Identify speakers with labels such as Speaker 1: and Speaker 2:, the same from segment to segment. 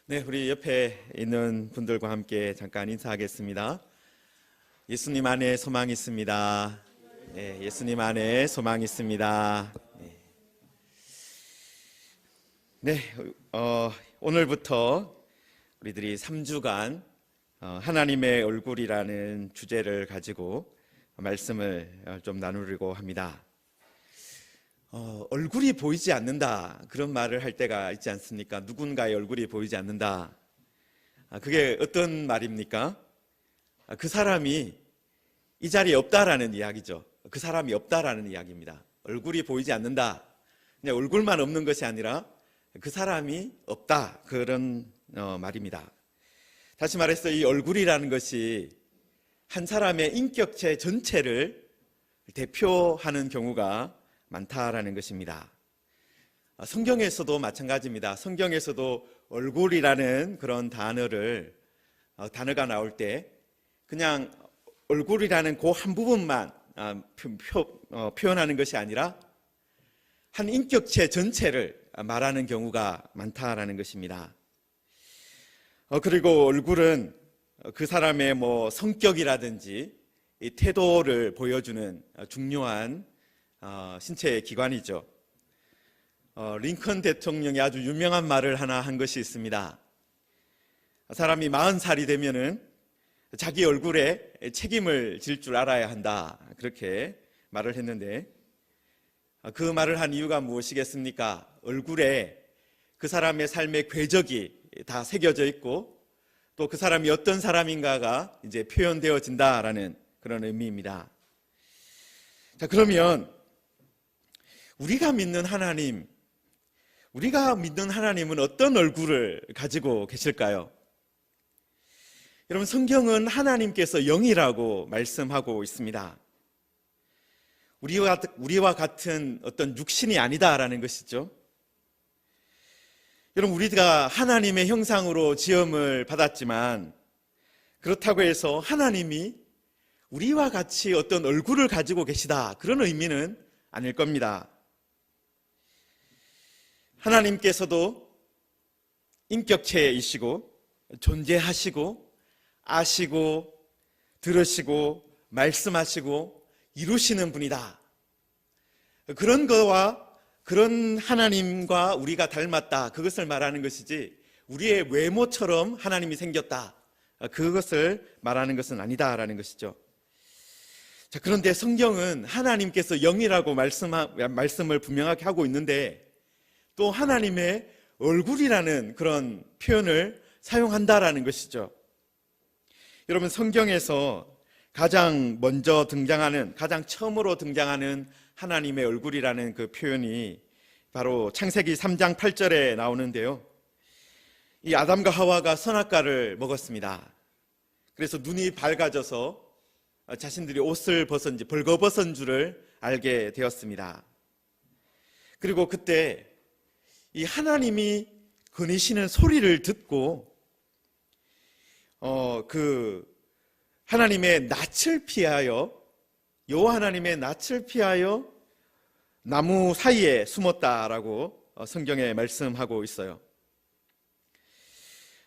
Speaker 1: 네, 우리 옆에 있는 분들과 함께 잠깐 인사하겠습니다. 예수님 안에 소망이 있습니다. 네, 예수님 안에 소망이 있습니다. 네, 오늘부터 우리들이 3주간 하나님의 얼굴이라는 주제를 가지고 말씀을 좀 나누려고 합니다. 얼굴이 보이지 않는다, 그런 말을 할 때가 있지 않습니까? 누군가의 얼굴이 보이지 않는다. 그게 어떤 말입니까? 그 사람이 이 자리에 없다라는 이야기죠. 그 사람이 없다라는 이야기입니다. 얼굴이 보이지 않는다. 그냥 얼굴만 없는 것이 아니라 그 사람이 없다, 그런 말입니다. 다시 말해서 이 얼굴이라는 것이 한 사람의 인격체 전체를 대표하는 경우가 많다라는 것입니다. 성경에서도 마찬가지입니다. 성경에서도 얼굴이라는 그런 단어가 나올 때 그냥 얼굴이라는 그 한 부분만 표현하는 것이 아니라 한 인격체 전체를 말하는 경우가 많다라는 것입니다. 그리고 얼굴은 그 사람의 성격이라든지 이 태도를 보여주는 중요한 신체의 기관이죠. 링컨 대통령이 아주 유명한 말을 하나 한 것이 있습니다. 사람이 40살이 되면은 자기 얼굴에 책임을 질 줄 알아야 한다, 그렇게 말을 했는데, 그 말을 한 이유가 무엇이겠습니까? 얼굴에 그 사람의 삶의 궤적이 다 새겨져 있고 또 그 사람이 어떤 사람인가가 이제 표현되어진다라는 그런 의미입니다. 자, 그러면 우리가 믿는 하나님은 어떤 얼굴을 가지고 계실까요? 여러분, 성경은 하나님께서 영이라고 말씀하고 있습니다. 우리와 같은 어떤 육신이 아니다라는 것이죠. 여러분, 우리가 하나님의 형상으로 지음을 받았지만 그렇다고 해서 하나님이 우리와 같이 어떤 얼굴을 가지고 계시다, 그런 의미는 아닐 겁니다. 하나님께서도 인격체이시고 존재하시고 아시고 들으시고 말씀하시고 이루시는 분이다. 그런 하나님과 우리가 닮았다, 그것을 말하는 것이지 우리의 외모처럼 하나님이 생겼다, 그것을 말하는 것은 아니다라는 것이죠. 자, 그런데 성경은 하나님께서 영이라고 말씀을 분명하게 하고 있는데 또 하나님의 얼굴이라는 그런 표현을 사용한다라는 것이죠. 여러분, 성경에서 가장 처음으로 등장하는 하나님의 얼굴이라는 그 표현이 바로 창세기 3장 8절에 나오는데요. 이 아담과 하와가 선악과를 먹었습니다. 그래서 눈이 밝아져서 자신들이 옷을 벌거벗은 줄을 알게 되었습니다. 그리고 그때 이 하나님이 거니시는 소리를 듣고 하나님의 낯을 피하여 나무 사이에 숨었다라고 성경에 말씀하고 있어요.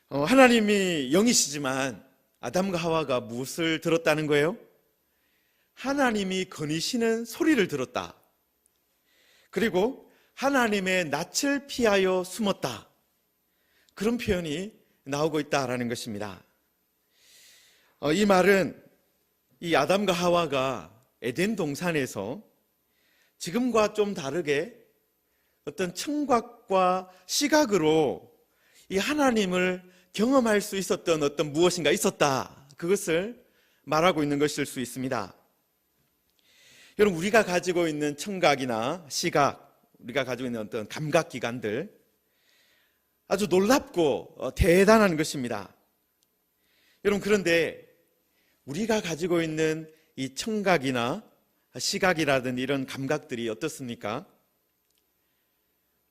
Speaker 1: 하나님이 영이시지만 아담과 하와가 무엇을 들었다는 거예요? 하나님이 거니시는 소리를 들었다. 그리고 하나님의 낯을 피하여 숨었다, 그런 표현이 나오고 있다라는 것입니다. 이 말은 이 아담과 하와가 에덴 동산에서 지금과 좀 다르게 어떤 청각과 시각으로 이 하나님을 경험할 수 있었던 어떤 무엇인가 있었다, 그것을 말하고 있는 것일 수 있습니다. 여러분, 우리가 가지고 있는 청각이나 시각, 우리가 가지고 있는 어떤 감각기관들, 아주 놀랍고 대단한 것입니다. 여러분, 그런데 우리가 가지고 있는 이 청각이나 시각이라든 이런 감각들이 어떻습니까?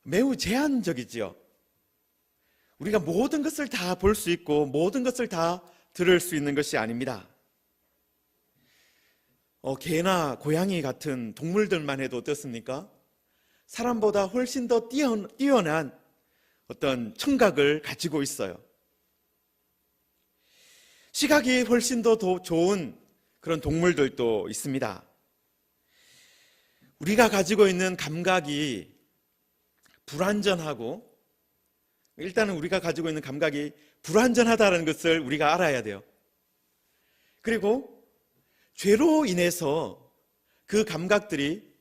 Speaker 1: 매우 제한적이지요. 우리가 모든 것을 다 볼 수 있고 모든 것을 다 들을 수 있는 것이 아닙니다. 개나 고양이 같은 동물들만 해도 어떻습니까? 사람보다 훨씬 더 뛰어난 어떤 청각을 가지고 있어요. 시각이 훨씬 더 좋은 그런 동물들도 있습니다. 우리가 가지고 있는 감각이 불완전하고, 일단은 우리가 가지고 있는 감각이 불완전하다는 것을 우리가 알아야 돼요. 그리고 죄로 인해서 그 감각들이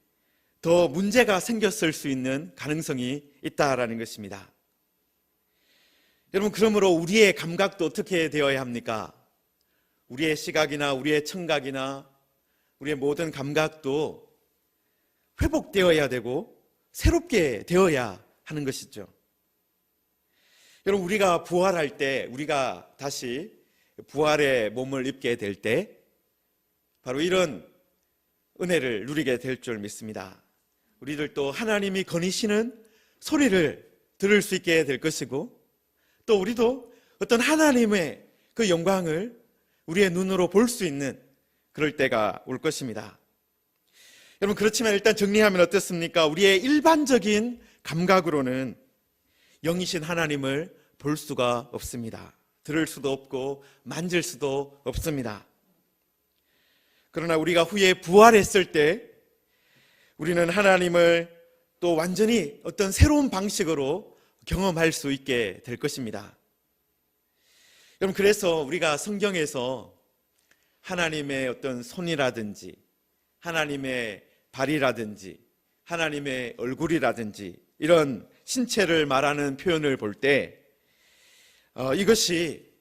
Speaker 1: 더 문제가 생겼을 수 있는 가능성이 있다라는 것입니다. 여러분, 그러므로 우리의 감각도 어떻게 되어야 합니까? 우리의 시각이나 우리의 청각이나 우리의 모든 감각도 회복되어야 되고 새롭게 되어야 하는 것이죠. 여러분, 우리가 부활할 때, 우리가 다시 부활의 몸을 입게 될 때 바로 이런 은혜를 누리게 될 줄 믿습니다. 우리들도 하나님이 거니시는 소리를 들을 수 있게 될 것이고, 또 우리도 어떤 하나님의 그 영광을 우리의 눈으로 볼 수 있는 그럴 때가 올 것입니다. 여러분, 그렇지만 일단 정리하면 어떻습니까? 우리의 일반적인 감각으로는 영이신 하나님을 볼 수가 없습니다. 들을 수도 없고 만질 수도 없습니다. 그러나 우리가 후에 부활했을 때 우리는 하나님을 또 완전히 어떤 새로운 방식으로 경험할 수 있게 될 것입니다. 여러분, 그래서 우리가 성경에서 하나님의 어떤 손이라든지 하나님의 발이라든지 하나님의 얼굴이라든지 이런 신체를 말하는 표현을 볼 때 이것이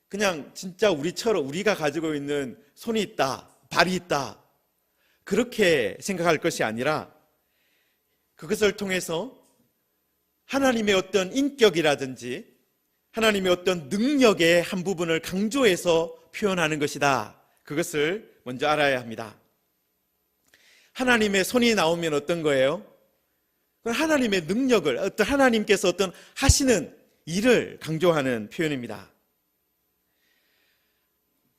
Speaker 1: 그냥 진짜 우리처럼 우리가 가지고 있는 손이 있다, 발이 있다, 그렇게 생각할 것이 아니라 그것을 통해서 하나님의 어떤 인격이라든지 하나님의 어떤 능력의 한 부분을 강조해서 표현하는 것이다. 그것을 먼저 알아야 합니다. 하나님의 손이 나오면 어떤 거예요? 하나님의 능력을, 어떤 하나님께서 어떤 하시는 일을 강조하는 표현입니다.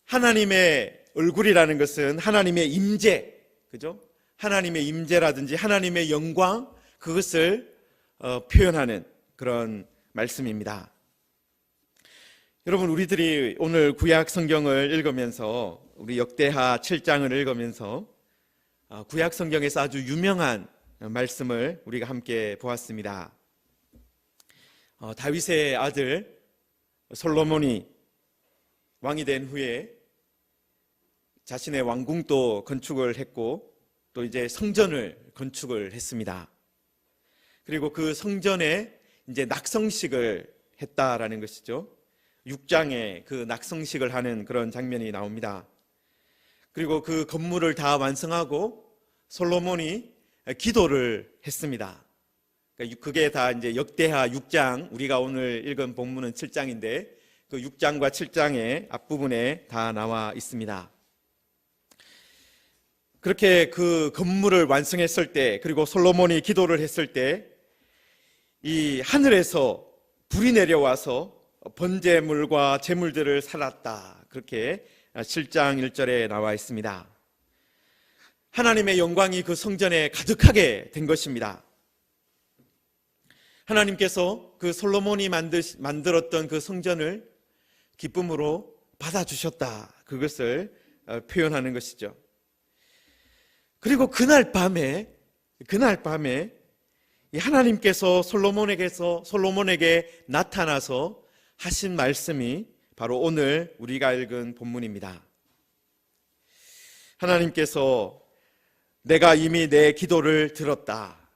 Speaker 1: 하나님의 얼굴이라는 것은 하나님의 임재, 그죠? 하나님의 임재라든지 하나님의 영광, 그것을 표현하는 그런 말씀입니다. 여러분, 우리들이 오늘 구약 성경을 읽으면서, 우리 역대하 7장을 읽으면서 구약 성경에서 아주 유명한 말씀을 우리가 함께 보았습니다. 다윗의 아들 솔로몬이 왕이 된 후에 자신의 왕궁도 건축을 했고 또 이제 성전을 건축을 했습니다. 그리고 그 성전에 이제 낙성식을 했다라는 것이죠. 6장에 그 낙성식을 하는 그런 장면이 나옵니다. 그리고 그 건물을 다 완성하고 솔로몬이 기도를 했습니다. 그게 다 이제 역대하 6장, 우리가 오늘 읽은 본문은 7장인데 그 6장과 7장의 앞부분에 다 나와 있습니다. 그렇게 그 건물을 완성했을 때, 그리고 솔로몬이 기도를 했을 때 이 하늘에서 불이 내려와서 번제물과 제물들을 살았다. 그렇게 7장 1절에 나와 있습니다. 하나님의 영광이 그 성전에 가득하게 된 것입니다. 하나님께서 그 솔로몬이 만들었던 그 성전을 기쁨으로 받아주셨다. 그것을 표현하는 것이죠. 그리고 그날 밤에 이 하나님께서 솔로몬에게 나타나서 하신 말씀이 바로 오늘 우리가 읽은 본문입니다. 하나님께서 내가 이미 내 기도를 들었다.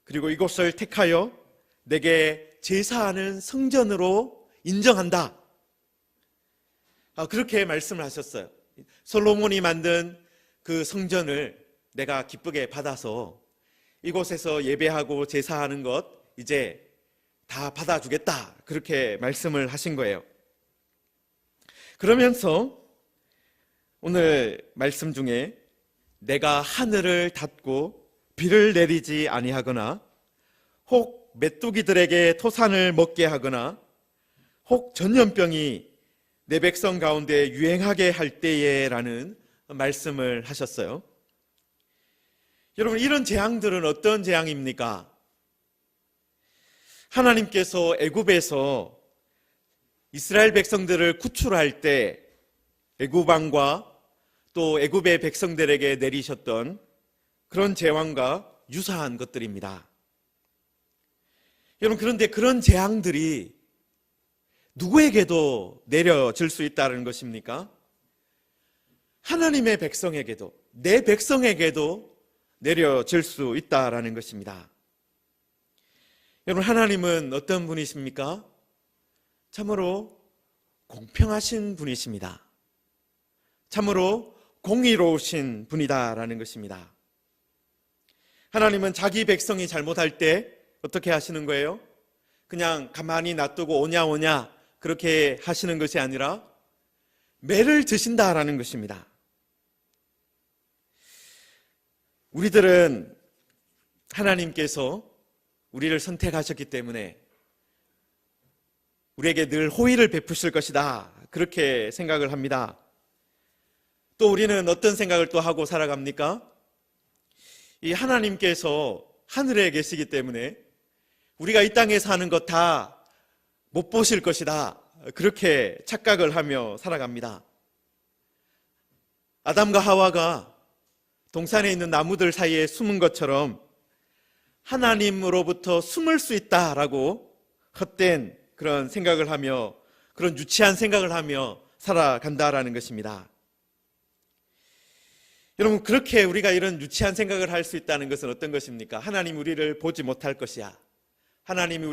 Speaker 1: 그리고 이곳을 택하여 내게 제사하는 성전으로 인정한다. 그렇게 말씀을 하셨어요. 솔로몬이 만든 그 성전을 내가 기쁘게 받아서 이곳에서 예배하고 제사하는 것 이제 다 받아주겠다. 그렇게 말씀을 하신 거예요. 그러면서 오늘 말씀 중에 내가 하늘을 닫고 비를 내리지 아니하거나 혹 메뚜기들에게 토산을 먹게 하거나 혹 전염병이 내 백성 가운데 유행하게 할 때에 라는 말씀을 하셨어요. 여러분, 이런 재앙들은 어떤 재앙입니까? 하나님께서 애굽에서 이스라엘 백성들을 구출할 때 애굽 왕과 또 애굽의 백성들에게 내리셨던 그런 재앙과 유사한 것들입니다. 여러분, 그런데 그런 재앙들이 누구에게도 내려질 수 있다는 것입니까? 하나님의 백성에게도, 내 백성에게도 내려질 수 있다라는 것입니다. 여러분, 하나님은 어떤 분이십니까? 참으로 공평하신 분이십니다. 참으로 공의로우신 분이다라는 것입니다. 하나님은 자기 백성이 잘못할 때 어떻게 하시는 거예요? 그냥 가만히 놔두고 오냐 그렇게 하시는 것이 아니라 매를 드신다라는 것입니다. 우리들은 하나님께서 우리를 선택하셨기 때문에 우리에게 늘 호의를 베푸실 것이다, 그렇게 생각을 합니다. 또 우리는 어떤 생각을 또 하고 살아갑니까? 이 하나님께서 하늘에 계시기 때문에 우리가 이 땅에 사는 것 다 못 보실 것이다, 그렇게 착각을 하며 살아갑니다. 아담과 하와가 동산에 있는 나무들 사이에 숨은 것처럼 하나님으로부터 숨을 수 있다라고 헛된 그런 생각을 하며, 그런 유치한 생각을 하며 살아간다라는 것입니다. 여러분, 그렇게 우리가 이런 유치한 생각을 할 수 있다는 것은 어떤 것입니까? 하나님 우리를 보지 못할 것이야, 하나님이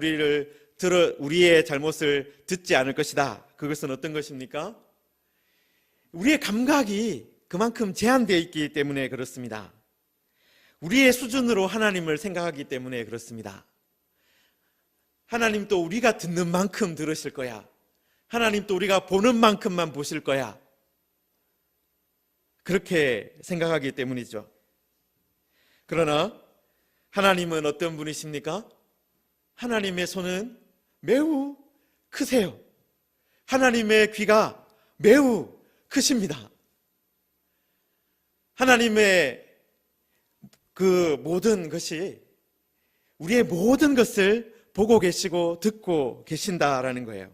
Speaker 1: 우리의 잘못을 듣지 않을 것이다. 그것은 어떤 것입니까? 우리의 감각이 그만큼 제한되어 있기 때문에 그렇습니다. 우리의 수준으로 하나님을 생각하기 때문에 그렇습니다. 하나님도 우리가 듣는 만큼 들으실 거야, 하나님도 우리가 보는 만큼만 보실 거야, 그렇게 생각하기 때문이죠. 그러나 하나님은 어떤 분이십니까? 하나님의 손은 매우 크세요. 하나님의 귀가 매우 크십니다. 하나님의 그 모든 것이, 우리의 모든 것을 보고 계시고 듣고 계신다라는 거예요.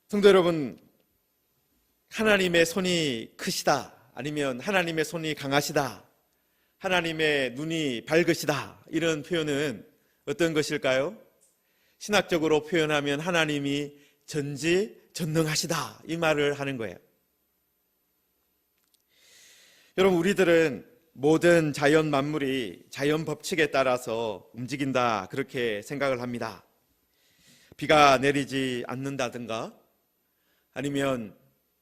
Speaker 1: 성도 여러분, 하나님의 손이 크시다, 아니면 하나님의 손이 강하시다, 하나님의 눈이 밝으시다, 이런 표현은 어떤 것일까요? 신학적으로 표현하면 하나님이 전지전능하시다, 이 말을 하는 거예요. 여러분, 우리들은 모든 자연 만물이 자연 법칙에 따라서 움직인다, 그렇게 생각을 합니다. 비가 내리지 않는다든가, 아니면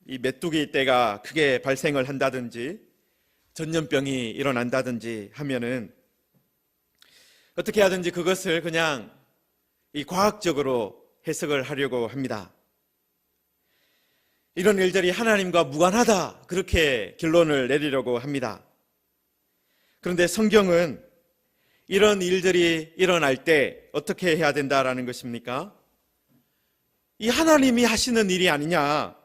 Speaker 1: 이 메뚜기 떼가 크게 발생을 한다든지, 전염병이 일어난다든지 하면은 어떻게 하든지 그것을 그냥 이 과학적으로 해석을 하려고 합니다. 이런 일들이 하나님과 무관하다, 그렇게 결론을 내리려고 합니다. 그런데 성경은 이런 일들이 일어날 때 어떻게 해야 된다라는 것입니까? 이 하나님이 하시는 일이 아니냐,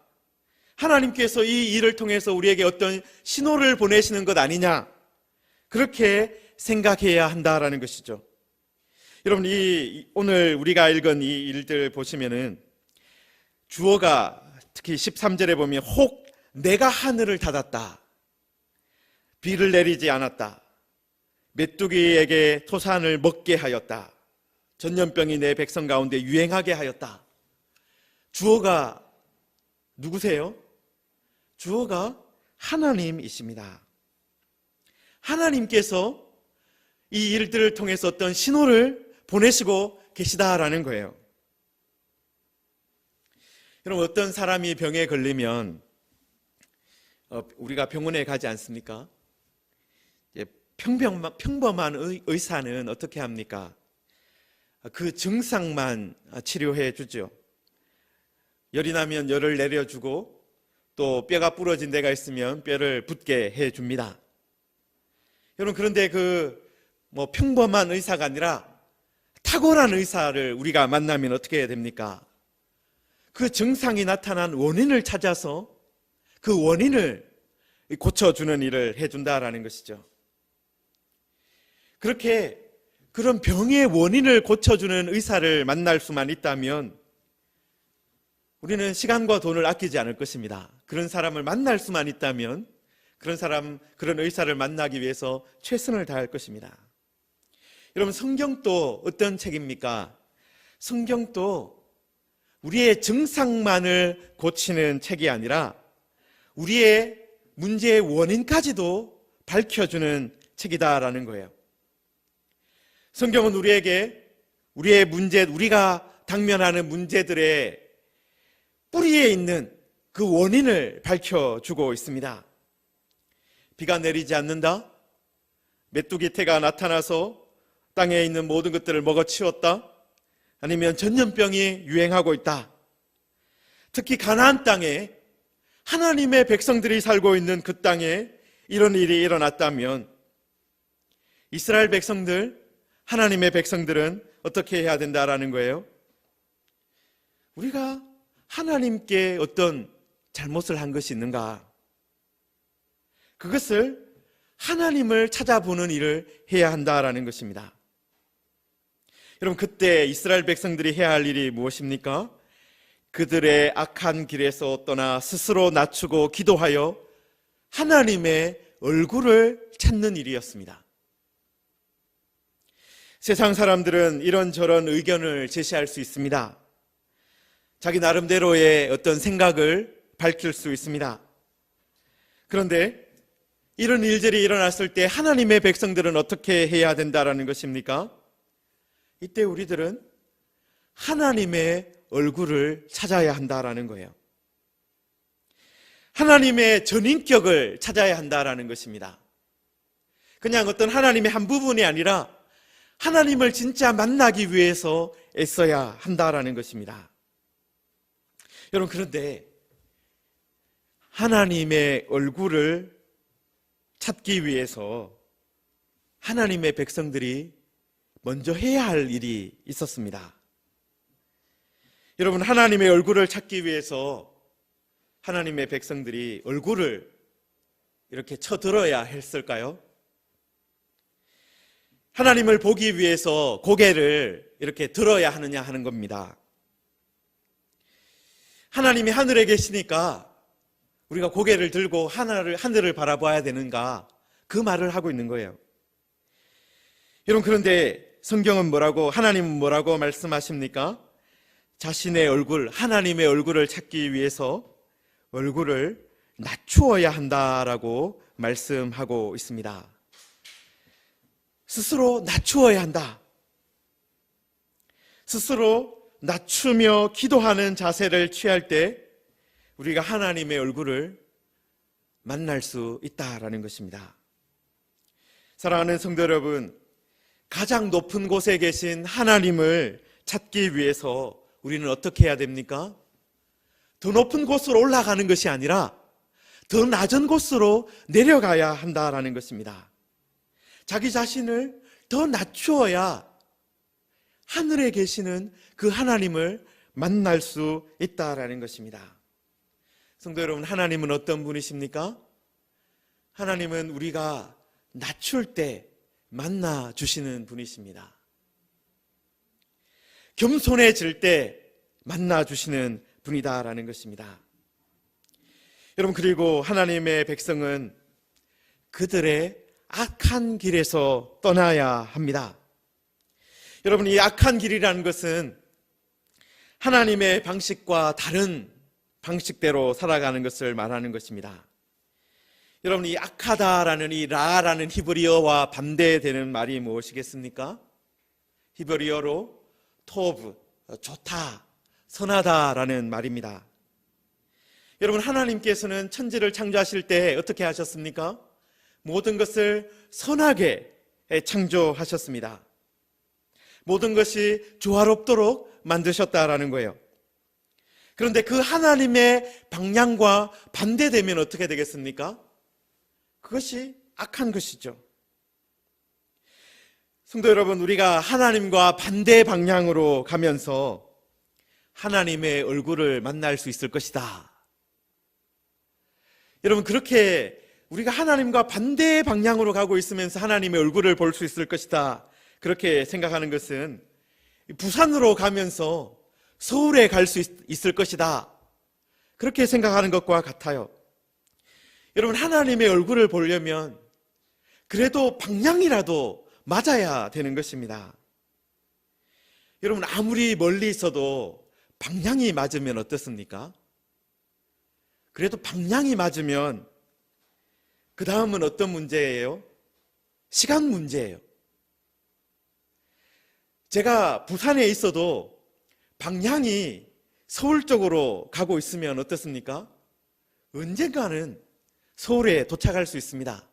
Speaker 1: 하나님께서 이 일을 통해서 우리에게 어떤 신호를 보내시는 것 아니냐, 그렇게 생각해야 한다라는 것이죠. 여러분, 오늘 우리가 읽은 이 일들 보시면은 주어가 특히 13절에 보면 혹 내가 하늘을 닫았다, 비를 내리지 않았다, 메뚜기에게 토산을 먹게 하였다, 전염병이 내 백성 가운데 유행하게 하였다. 주어가 누구세요? 주어가 하나님이십니다. 하나님께서 이 일들을 통해서 어떤 신호를 보내시고 계시다라는 거예요. 여러분, 어떤 사람이 병에 걸리면 우리가 병원에 가지 않습니까? 평범한 의사는 어떻게 합니까? 그 증상만 치료해 주죠. 열이 나면 열을 내려주고, 또 뼈가 부러진 데가 있으면 뼈를 붓게 해줍니다. 여러분, 그런데 평범한 의사가 아니라 탁월한 의사를 우리가 만나면 어떻게 해야 됩니까? 그 증상이 나타난 원인을 찾아서 그 원인을 고쳐주는 일을 해준다라는 것이죠. 그렇게 그 그런 병의 원인을 고쳐주는 의사를 만날 수만 있다면 우리는 시간과 돈을 아끼지 않을 것입니다. 그런 사람을 만날 수만 있다면 그런 의사를 만나기 위해서 최선을 다할 것입니다. 여러분, 성경도 어떤 책입니까? 성경도 우리의 증상만을 고치는 책이 아니라 우리의 문제의 원인까지도 밝혀주는 책이다라는 거예요. 성경은 우리에게 우리의 문제, 우리가 당면하는 문제들의 뿌리에 있는 그 원인을 밝혀주고 있습니다. 비가 내리지 않는다? 메뚜기 태가 나타나서 땅에 있는 모든 것들을 먹어치웠다? 아니면 전염병이 유행하고 있다? 특히 가나안 땅에 하나님의 백성들이 살고 있는 그 땅에 이런 일이 일어났다면 이스라엘 백성들, 하나님의 백성들은 어떻게 해야 된다라는 거예요? 우리가 하나님께 어떤 잘못을 한 것이 있는가? 그것을 하나님을 찾아보는 일을 해야 한다라는 것입니다. 여러분, 그때 이스라엘 백성들이 해야 할 일이 무엇입니까? 그들의 악한 길에서 떠나 스스로 낮추고 기도하여 하나님의 얼굴을 찾는 일이었습니다. 세상 사람들은 이런저런 의견을 제시할 수 있습니다. 자기 나름대로의 어떤 생각을 밝힐 수 있습니다. 그런데 이런 일들이 일어났을 때 하나님의 백성들은 어떻게 해야 된다라는 것입니까? 이때 우리들은 하나님의 얼굴을 찾아야 한다라는 거예요. 하나님의 전인격을 찾아야 한다라는 것입니다. 그냥 어떤 하나님의 한 부분이 아니라 하나님을 진짜 만나기 위해서 애써야 한다라는 것입니다. 여러분, 그런데 하나님의 얼굴을 찾기 위해서 하나님의 백성들이 먼저 해야 할 일이 있었습니다. 여러분, 하나님의 얼굴을 찾기 위해서 하나님의 백성들이 얼굴을 이렇게 쳐들어야 했을까요? 하나님을 보기 위해서 고개를 이렇게 들어야 하느냐 하는 겁니다. 하나님이 하늘에 계시니까 우리가 고개를 들고 하늘을 바라봐야 되는가? 그 말을 하고 있는 거예요. 여러분, 그런데 성경은 하나님은 뭐라고 말씀하십니까? 자신의 얼굴, 하나님의 얼굴을 찾기 위해서 얼굴을 낮추어야 한다라고 말씀하고 있습니다. 스스로 낮추어야 한다. 스스로 낮추며 기도하는 자세를 취할 때 우리가 하나님의 얼굴을 만날 수 있다라는 것입니다. 사랑하는 성도 여러분, 가장 높은 곳에 계신 하나님을 찾기 위해서 우리는 어떻게 해야 됩니까? 더 높은 곳으로 올라가는 것이 아니라 더 낮은 곳으로 내려가야 한다라는 것입니다. 자기 자신을 더 낮추어야 하늘에 계시는 그 하나님을 만날 수 있다라는 것입니다. 성도 여러분, 하나님은 어떤 분이십니까? 하나님은 우리가 낮출 때 만나 주시는 분이십니다. 겸손해질 때 만나 주시는 분이다라는 것입니다. 여러분, 그리고 하나님의 백성은 그들의 악한 길에서 떠나야 합니다. 여러분, 이 악한 길이라는 것은 하나님의 방식과 다른 방식대로 살아가는 것을 말하는 것입니다. 여러분, 이 악하다라는 이 라라는 히브리어와 반대되는 말이 무엇이겠습니까? 히브리어로 토브, 좋다, 선하다라는 말입니다. 여러분, 하나님께서는 천지를 창조하실 때 어떻게 하셨습니까? 모든 것을 선하게 창조하셨습니다. 모든 것이 조화롭도록 만드셨다라는 거예요. 그런데 그 하나님의 방향과 반대되면 어떻게 되겠습니까? 그것이 악한 것이죠. 성도 여러분, 우리가 하나님과 반대 방향으로 가면서 하나님의 얼굴을 만날 수 있을 것이다. 여러분, 그렇게 우리가 하나님과 반대 방향으로 가고 있으면서 하나님의 얼굴을 볼 수 있을 것이다. 그렇게 생각하는 것은 부산으로 가면서 서울에 갈 수 있을 것이다, 그렇게 생각하는 것과 같아요. 여러분, 하나님의 얼굴을 보려면 그래도 방향이라도 맞아야 되는 것입니다. 여러분, 아무리 멀리 있어도 방향이 맞으면 어떻습니까? 그래도 방향이 맞으면 그 다음은 어떤 문제예요? 시간 문제예요. 제가 부산에 있어도 방향이 서울 쪽으로 가고 있으면 어떻습니까? 언젠가는 서울에 도착할 수 있습니다.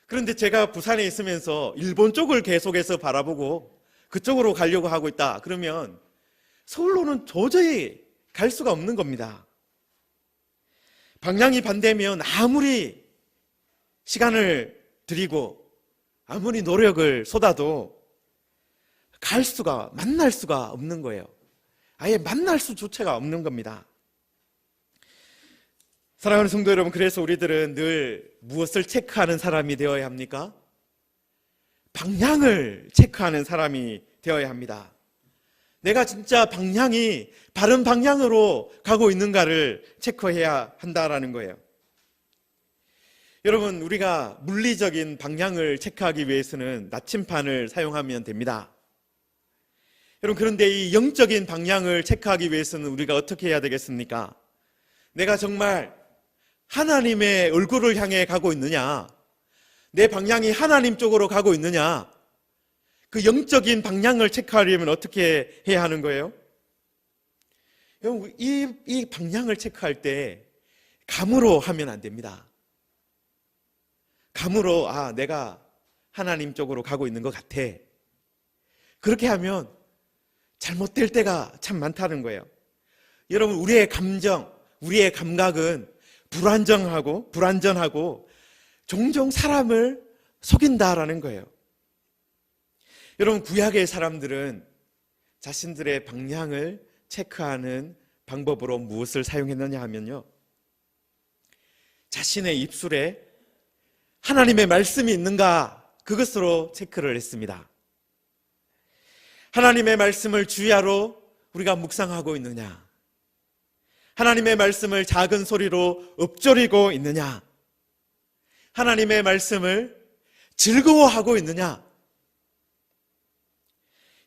Speaker 1: 그런데 제가 부산에 있으면서 일본 쪽을 계속해서 바라보고 그쪽으로 가려고 하고 있다, 그러면 서울로는 도저히 갈 수가 없는 겁니다. 방향이 반대면 아무리 시간을 들이고 아무리 노력을 쏟아도 만날 수가 없는 거예요. 아예 만날 수조차가 없는 겁니다. 사랑하는 성도 여러분, 그래서 우리들은 늘 무엇을 체크하는 사람이 되어야 합니까? 방향을 체크하는 사람이 되어야 합니다. 내가 진짜 방향이 바른 방향으로 가고 있는가를 체크해야 한다라는 거예요. 여러분, 우리가 물리적인 방향을 체크하기 위해서는 나침판을 사용하면 됩니다. 여러분, 그런데 이 영적인 방향을 체크하기 위해서는 우리가 어떻게 해야 되겠습니까? 내가 정말 하나님의 얼굴을 향해 가고 있느냐, 내 방향이 하나님 쪽으로 가고 있느냐, 그 영적인 방향을 체크하려면 어떻게 해야 하는 거예요? 여러분, 이 방향을 체크할 때 감으로 하면 안 됩니다. 감으로 내가 하나님 쪽으로 가고 있는 것 같아, 그렇게 하면 잘못될 때가 참 많다는 거예요. 여러분, 우리의 감정, 우리의 감각은 불완전하고 종종 사람을 속인다라는 거예요. 여러분, 구약의 사람들은 자신들의 방향을 체크하는 방법으로 무엇을 사용했느냐 하면요, 자신의 입술에 하나님의 말씀이 있는가, 그것으로 체크를 했습니다. 하나님의 말씀을 주야로 우리가 묵상하고 있느냐, 하나님의 말씀을 작은 소리로 읊조리고 있느냐, 하나님의 말씀을 즐거워하고 있느냐,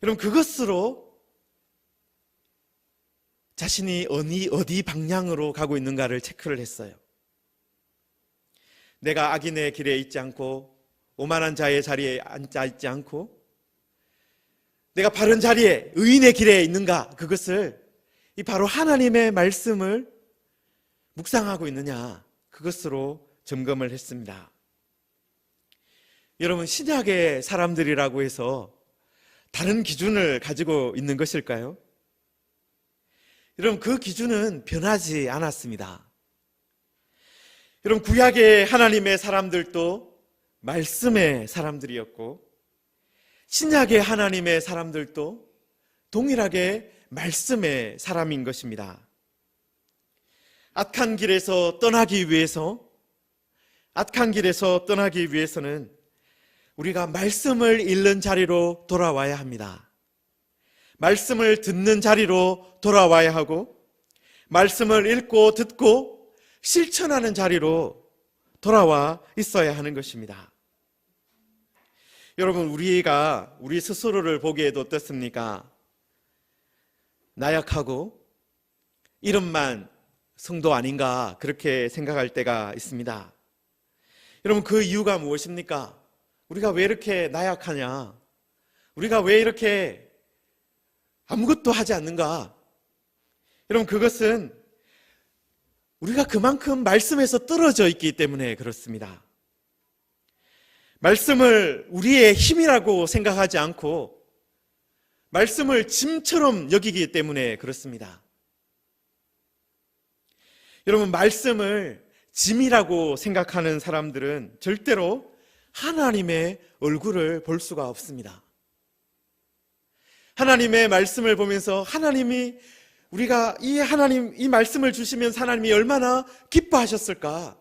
Speaker 1: 여러분, 그것으로 자신이 어디 방향으로 가고 있는가를 체크를 했어요. 내가 악인의 길에 있지 않고 오만한 자의 자리에 앉아 있지 않고 내가 바른 자리에 의인의 길에 있는가, 그것을 바로 하나님의 말씀을 묵상하고 있느냐, 그것으로 점검을 했습니다. 여러분, 신약의 사람들이라고 해서 다른 기준을 가지고 있는 것일까요? 여러분, 그 기준은 변하지 않았습니다. 여러분, 구약의 하나님의 사람들도 말씀의 사람들이었고, 신약의 하나님의 사람들도 동일하게 말씀의 사람인 것입니다. 악한 길에서 떠나기 위해서는 우리가 말씀을 읽는 자리로 돌아와야 합니다. 말씀을 듣는 자리로 돌아와야 하고, 말씀을 읽고 듣고 실천하는 자리로 돌아와 있어야 하는 것입니다. 여러분, 우리 스스로를 보기에도 어떻습니까? 나약하고 이름만 성도 아닌가, 그렇게 생각할 때가 있습니다. 여러분, 그 이유가 무엇입니까? 우리가 왜 이렇게 나약하냐? 우리가 왜 이렇게 아무것도 하지 않는가? 여러분, 그것은 우리가 그만큼 말씀에서 떨어져 있기 때문에 그렇습니다. 말씀을 우리의 힘이라고 생각하지 않고 말씀을 짐처럼 여기기 때문에 그렇습니다. 여러분, 말씀을 짐이라고 생각하는 사람들은 절대로 하나님의 얼굴을 볼 수가 없습니다. 하나님의 말씀을 보면서 우리가 이 말씀을 주시면서 하나님이 얼마나 기뻐하셨을까?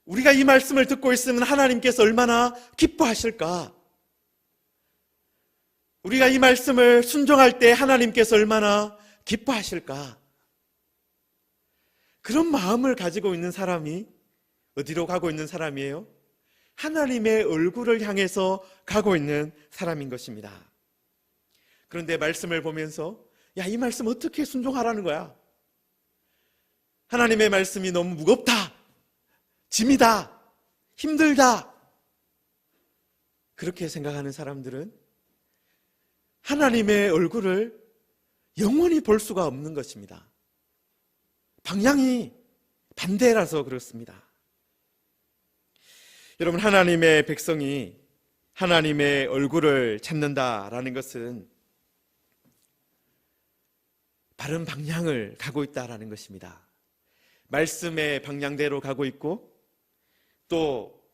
Speaker 1: 우리가 이 말씀을 듣고 있으면 하나님께서 얼마나 기뻐하실까? 우리가 이 말씀을 순종할 때 하나님께서 얼마나 기뻐하실까? 그런 마음을 가지고 있는 사람이 어디로 가고 있는 사람이에요? 하나님의 얼굴을 향해서 가고 있는 사람인 것입니다. 그런데 말씀을 보면서 야, 이 말씀 어떻게 순종하라는 거야? 하나님의 말씀이 너무 무겁다, 짐이다, 힘들다, 그렇게 생각하는 사람들은 하나님의 얼굴을 영원히 볼 수가 없는 것입니다. 방향이 반대라서 그렇습니다. 여러분, 하나님의 백성이 하나님의 얼굴을 찾는다라는 것은 바른 방향을 가고 있다라는 것입니다. 말씀의 방향대로 가고 있고 또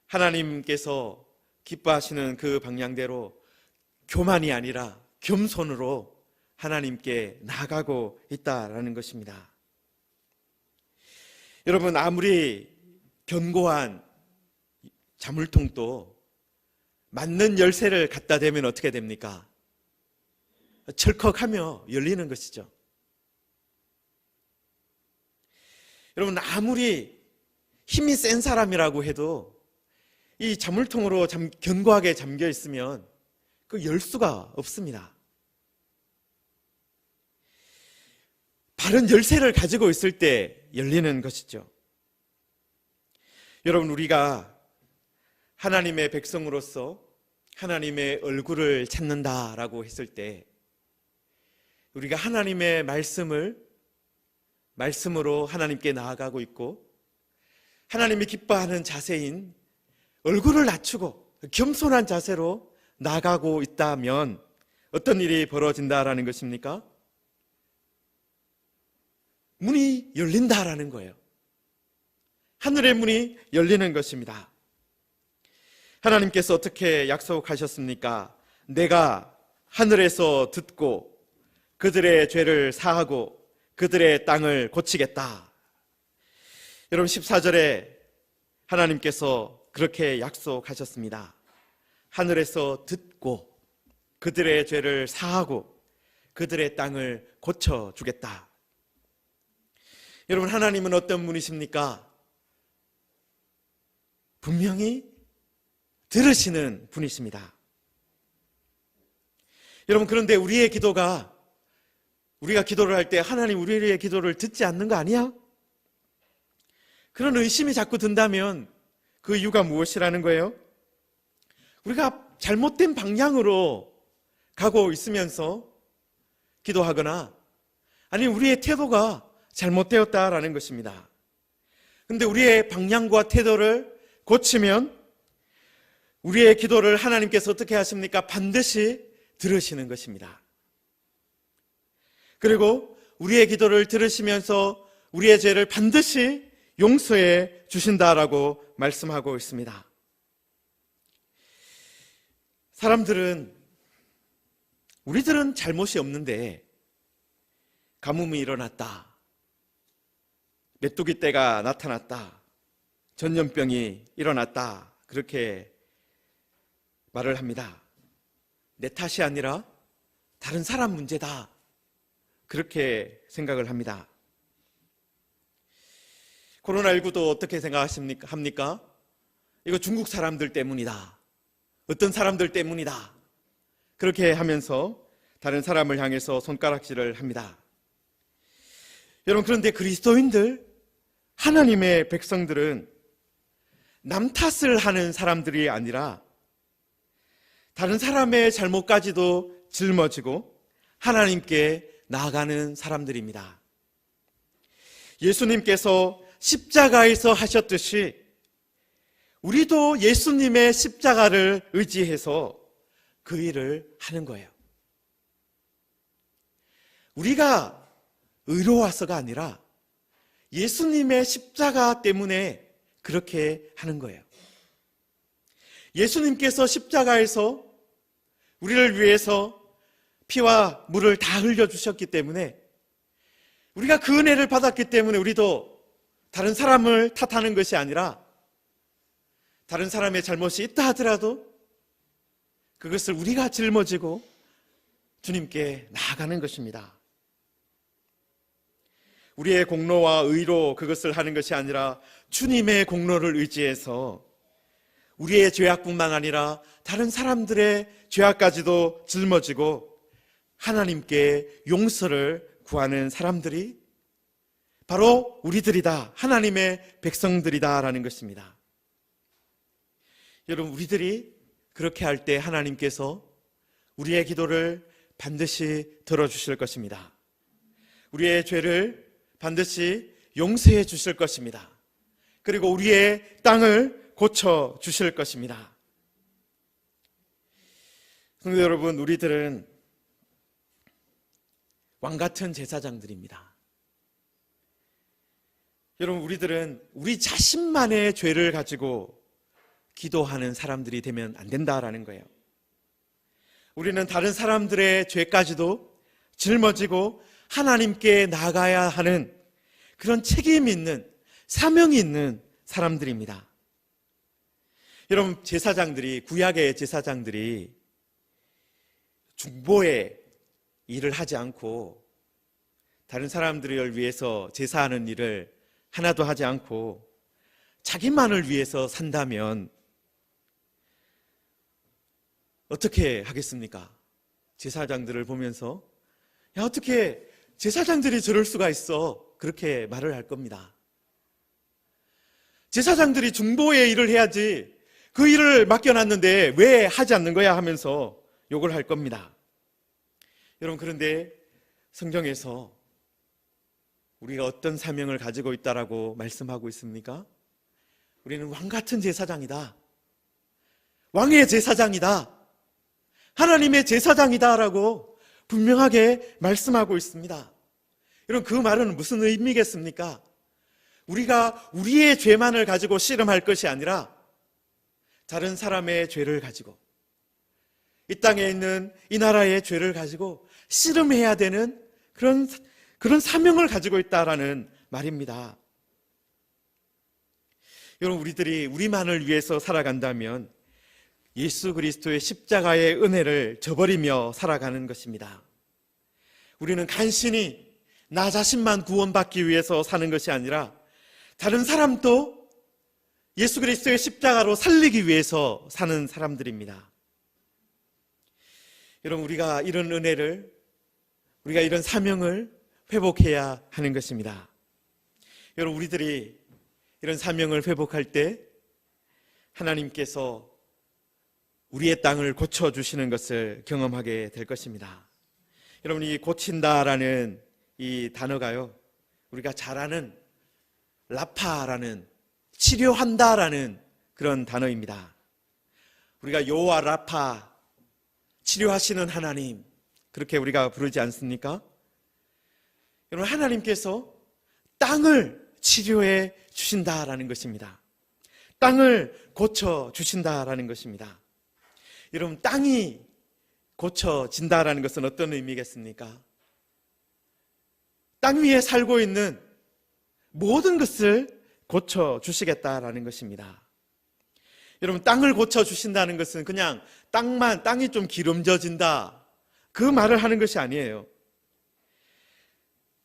Speaker 1: 하나님께서 기뻐하시는 그 방향대로 교만이 아니라 겸손으로 하나님께 나아가고 있다라는 것입니다. 여러분, 아무리 견고한 자물통도 맞는 열쇠를 갖다 대면 어떻게 됩니까? 철컥하며 열리는 것이죠. 여러분, 아무리 힘이 센 사람이라고 해도 이 자물통으로 견고하게 잠겨 있으면 그 열 수가 없습니다. 바른 열쇠를 가지고 있을 때 열리는 것이죠. 여러분, 우리가 하나님의 백성으로서 하나님의 얼굴을 찾는다라고 했을 때 우리가 하나님의 말씀으로 하나님께 나아가고 있고 하나님이 기뻐하는 자세인 얼굴을 낮추고 겸손한 자세로 나아가고 있다면 어떤 일이 벌어진다라는 것입니까? 문이 열린다라는 거예요. 하늘의 문이 열리는 것입니다. 하나님께서 어떻게 약속하셨습니까? 내가 하늘에서 듣고 그들의 죄를 사하고 그들의 땅을 고치겠다. 여러분, 14절에 하나님께서 그렇게 약속하셨습니다. 하늘에서 듣고 그들의 죄를 사하고 그들의 땅을 고쳐주겠다. 여러분, 하나님은 어떤 분이십니까? 분명히 들으시는 분이십니다. 여러분, 그런데 우리의 기도가, 우리가 기도를 할 때 하나님 우리의 기도를 듣지 않는 거 아니야? 그런 의심이 자꾸 든다면 그 이유가 무엇이라는 거예요? 우리가 잘못된 방향으로 가고 있으면서 기도하거나 아니면 우리의 태도가 잘못되었다라는 것입니다. 그런데 우리의 방향과 태도를 고치면 우리의 기도를 하나님께서 어떻게 하십니까? 반드시 들으시는 것입니다. 그리고 우리의 기도를 들으시면서 우리의 죄를 반드시 용서해 주신다라고 말씀하고 있습니다. 우리들은 잘못이 없는데 가뭄이 일어났다, 메뚜기 떼가 나타났다, 전염병이 일어났다, 그렇게 말을 합니다. 내 탓이 아니라 다른 사람 문제다, 그렇게 생각을 합니다. 코로나19도 어떻게 생각합니까? 이거 중국 사람들 때문이다, 어떤 사람들 때문이다, 그렇게 하면서 다른 사람을 향해서 손가락질을 합니다. 여러분, 그런데 그리스도인들, 하나님의 백성들은 남 탓을 하는 사람들이 아니라 다른 사람의 잘못까지도 짊어지고 하나님께 나아가는 사람들입니다. 예수님께서 십자가에서 하셨듯이 우리도 예수님의 십자가를 의지해서 그 일을 하는 거예요. 우리가 의로워서가 아니라 예수님의 십자가 때문에 그렇게 하는 거예요. 예수님께서 십자가에서 우리를 위해서 피와 물을 다 흘려주셨기 때문에, 우리가 그 은혜를 받았기 때문에 우리도 다른 사람을 탓하는 것이 아니라 다른 사람의 잘못이 있다 하더라도 그것을 우리가 짊어지고 주님께 나아가는 것입니다. 우리의 공로와 의로 그것을 하는 것이 아니라 주님의 공로를 의지해서 우리의 죄악뿐만 아니라 다른 사람들의 죄악까지도 짊어지고 하나님께 용서를 구하는 사람들이 바로 우리들이다, 하나님의 백성들이다라는 것입니다. 여러분, 우리들이 그렇게 할 때 하나님께서 우리의 기도를 반드시 들어주실 것입니다. 우리의 죄를 반드시 용서해 주실 것입니다. 그리고 우리의 땅을 고쳐 주실 것입니다. 성도 여러분, 우리들은 왕같은 제사장들입니다. 여러분, 우리들은 우리 자신만의 죄를 가지고 기도하는 사람들이 되면 안 된다라는 거예요. 우리는 다른 사람들의 죄까지도 짊어지고 하나님께 나가야 하는 그런 책임이 있는, 사명이 있는 사람들입니다. 여러분, 제사장들이, 구약의 제사장들이 중보의 일을 하지 않고 다른 사람들을 위해서 제사하는 일을 하나도 하지 않고 자기만을 위해서 산다면 어떻게 하겠습니까? 제사장들을 보면서 야, 어떻게 제사장들이 저럴 수가 있어? 그렇게 말을 할 겁니다. 제사장들이 중보의 일을 해야지 그 일을 맡겨놨는데 왜 하지 않는 거야 하면서 욕을 할 겁니다. 여러분, 그런데 성경에서 우리가 어떤 사명을 가지고 있다라고 말씀하고 있습니까? 우리는 왕같은 제사장이다, 왕의 제사장이다, 하나님의 제사장이다라고 분명하게 말씀하고 있습니다. 여러분, 그 말은 무슨 의미겠습니까? 우리가 우리의 죄만을 가지고 씨름할 것이 아니라 다른 사람의 죄를 가지고, 이 땅에 있는 이 나라의 죄를 가지고 씨름해야 되는 그런 사명을 가지고 있다라는 말입니다. 여러분, 우리들이 우리만을 위해서 살아간다면 예수 그리스도의 십자가의 은혜를 저버리며 살아가는 것입니다. 우리는 간신히 나 자신만 구원받기 위해서 사는 것이 아니라 다른 사람도 예수 그리스도의 십자가로 살리기 위해서 사는 사람들입니다. 여러분, 우리가 이런 은혜를, 우리가 이런 사명을 회복해야 하는 것입니다. 여러분, 우리들이 이런 사명을 회복할 때 하나님께서 우리의 땅을 고쳐주시는 것을 경험하게 될 것입니다. 여러분, 이 고친다라는 이 단어가요, 우리가 잘 아는 라파라는, 치료한다라는 그런 단어입니다. 우리가 여호와 라파, 치료하시는 하나님, 그렇게 우리가 부르지 않습니까? 여러분, 하나님께서 땅을 치료해 주신다라는 것입니다. 땅을 고쳐 주신다라는 것입니다. 여러분, 땅이 고쳐진다라는 것은 어떤 의미겠습니까? 땅 위에 살고 있는 모든 것을 고쳐주시겠다라는 것입니다. 여러분, 땅을 고쳐주신다는 것은 그냥 땅이 좀 기름져진다, 그 말을 하는 것이 아니에요.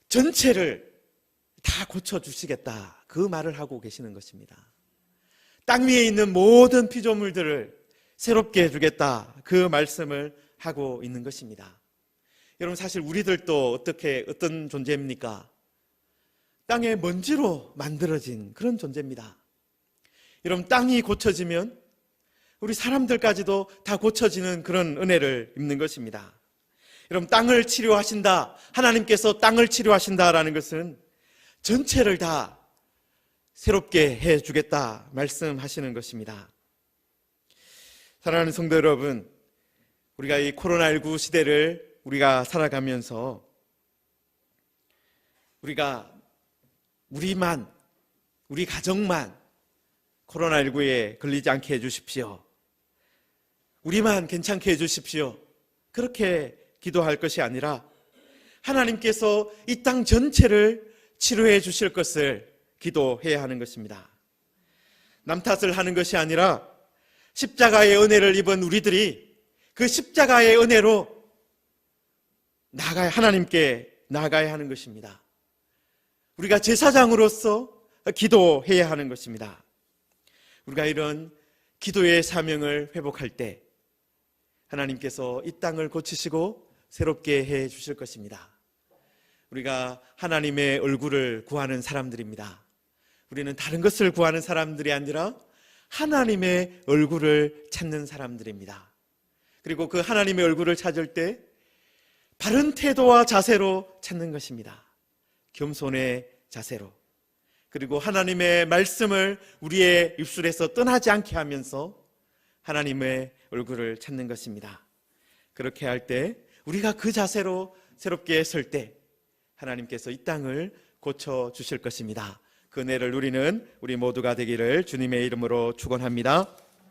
Speaker 1: 전체를 다 고쳐주시겠다, 그 말을 하고 계시는 것입니다. 땅 위에 있는 모든 피조물들을 새롭게 해주겠다, 그 말씀을 하고 있는 것입니다. 여러분, 사실 우리들도 어떤 존재입니까? 땅의 먼지로 만들어진 그런 존재입니다. 여러분, 땅이 고쳐지면 우리 사람들까지도 다 고쳐지는 그런 은혜를 입는 것입니다. 여러분, 땅을 치료하신다, 하나님께서 땅을 치료하신다라는 것은 전체를 다 새롭게 해주겠다 말씀하시는 것입니다. 사랑하는 성도 여러분, 우리가 이 코로나19 시대를 우리가 살아가면서 우리가 우리 가정만 코로나19에 걸리지 않게 해주십시오, 우리만 괜찮게 해주십시오, 그렇게 기도할 것이 아니라 하나님께서 이 땅 전체를 치료해 주실 것을 기도해야 하는 것입니다. 남 탓을 하는 것이 아니라 십자가의 은혜를 입은 우리들이 그 십자가의 은혜로 하나님께 나아가야 하는 것입니다. 우리가 제사장으로서 기도해야 하는 것입니다. 우리가 이런 기도의 사명을 회복할 때 하나님께서 이 땅을 고치시고 새롭게 해 주실 것입니다. 우리가 하나님의 얼굴을 구하는 사람들입니다. 우리는 다른 것을 구하는 사람들이 아니라 하나님의 얼굴을 찾는 사람들입니다. 그리고 그 하나님의 얼굴을 찾을 때 바른 태도와 자세로 찾는 것입니다. 겸손의 자세로. 그리고 하나님의 말씀을 우리의 입술에서 떠나지 않게 하면서 하나님의 얼굴을 찾는 것입니다. 그렇게 할 때 우리가 그 자세로 새롭게 설 때 하나님께서 이 땅을 고쳐주실 것입니다. 그 은혜를 누리는 우리 모두가 되기를 주님의 이름으로 축원합니다.